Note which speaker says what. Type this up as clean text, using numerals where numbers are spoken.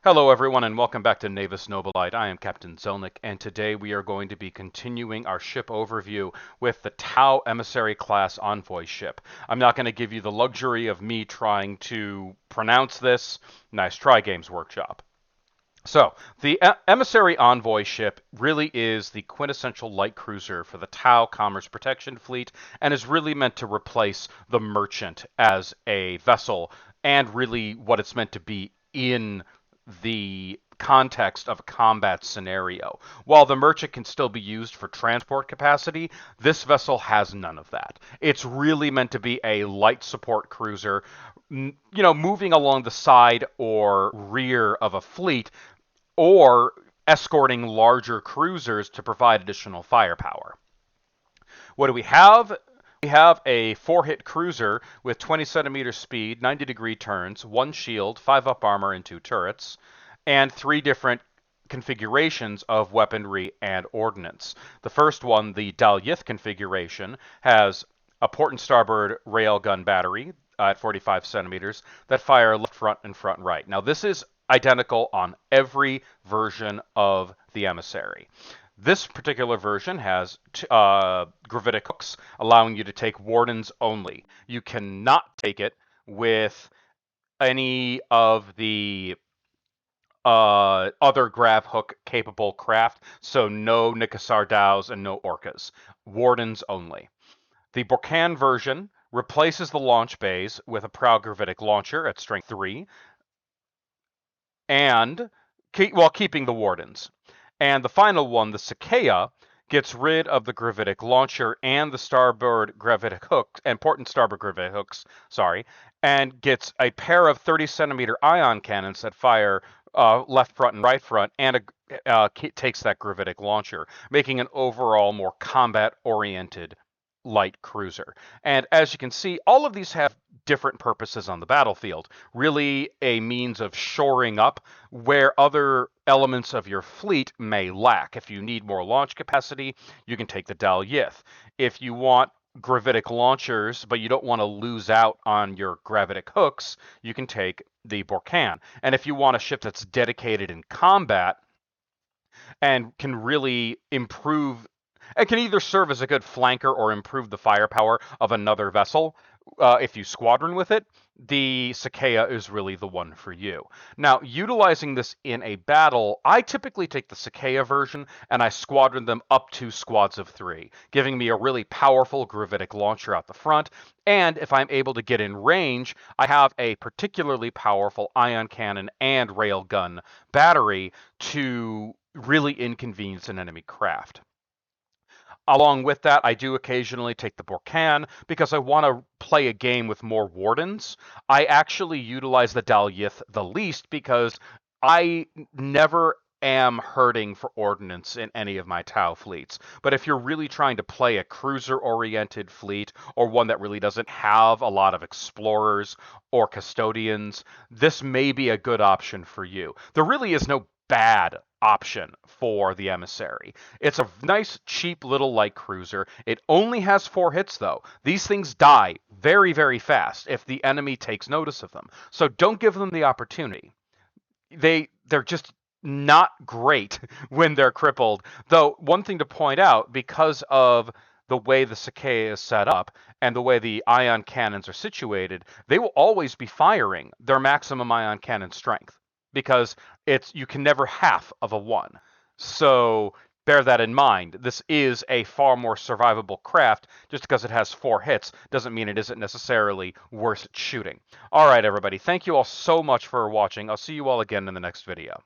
Speaker 1: Hello everyone and welcome back to Navis Nobilite. I am Captain Zelnick and today we are going to be continuing our ship overview with the Tau Emissary class envoy ship. I'm not going to give you the luxury of me trying to pronounce this. Nice try, Games Workshop. So, the Emissary Envoy ship really is the quintessential light cruiser for the Tau Commerce Protection Fleet and is really meant to replace the Merchant as a vessel and really what it's meant to be in the context of a combat scenario. While the Merchant can still be used for transport capacity, this vessel has none of that. It's really meant to be a light support cruiser, moving along the side or rear of a fleet or escorting larger cruisers to provide additional firepower. What do we have? We have a 4-hit cruiser with 20 centimeter speed, 90-degree turns, 1 shield, 5 up armor, and 2 turrets, and 3 different configurations of weaponry and ordnance. The first one, the Dalyth configuration, has a port and starboard railgun battery at 45 centimeters that fire left front and front right. Now, this is identical on every version of the Emissary. This particular version has gravitic hooks, allowing you to take wardens only. You cannot take it with any of the other grav hook capable craft, so no Nikasar Dows and no Orcas. Wardens only. The Borcan version replaces the launch bays with a proud gravitic launcher at strength 3, and while keeping the wardens. And the final one, the Cicaya, gets rid of the gravitic launcher and the starboard gravitic hooks and port and starboard gravitic hooks, and gets a pair of 30 centimeter ion cannons that fire left front and right front, and takes that gravitic launcher, making an overall more combat oriented light cruiser. And as you can see, all of these have different purposes on the battlefield. Really a means of shoring up where other elements of your fleet may lack. If you need more launch capacity, you can take the Dalyth. If you want gravitic launchers, but you don't want to lose out on your gravitic hooks, you can take the Borcan. And if you want a ship that's dedicated in combat and can really improve, it can either serve as a good flanker or improve the firepower of another vessel. If you squadron with it, the Cicaya is really the one for you. Now, utilizing this in a battle, I typically take the Cicaya version and I squadron them up to squads of 3, giving me a really powerful gravitic launcher out the front. And if I'm able to get in range, I have a particularly powerful ion cannon and railgun battery to really inconvenience an enemy craft. Along with that, I do occasionally take the Borcan because I want to play a game with more wardens. I actually utilize the Dalyth the least because I never am hurting for ordnance in any of my Tau fleets. But if you're really trying to play a cruiser-oriented fleet or one that really doesn't have a lot of explorers or custodians, this may be a good option for you. There really is no bad option for the Emissary. It's a nice, cheap little light cruiser. It only has 4 hits, though. These things die very, very fast if the enemy takes notice of them. So don't give them the opportunity. They're just not great when they're crippled. Though, one thing to point out, because of the way the Cicaya is set up and the way the ion cannons are situated, they will always be firing their maximum ion cannon strength, because you can never half of a 1. So bear that in mind. This is a far more survivable craft. Just because it has 4 hits doesn't mean it isn't necessarily worth shooting. All right, everybody. Thank you all so much for watching. I'll see you all again in the next video.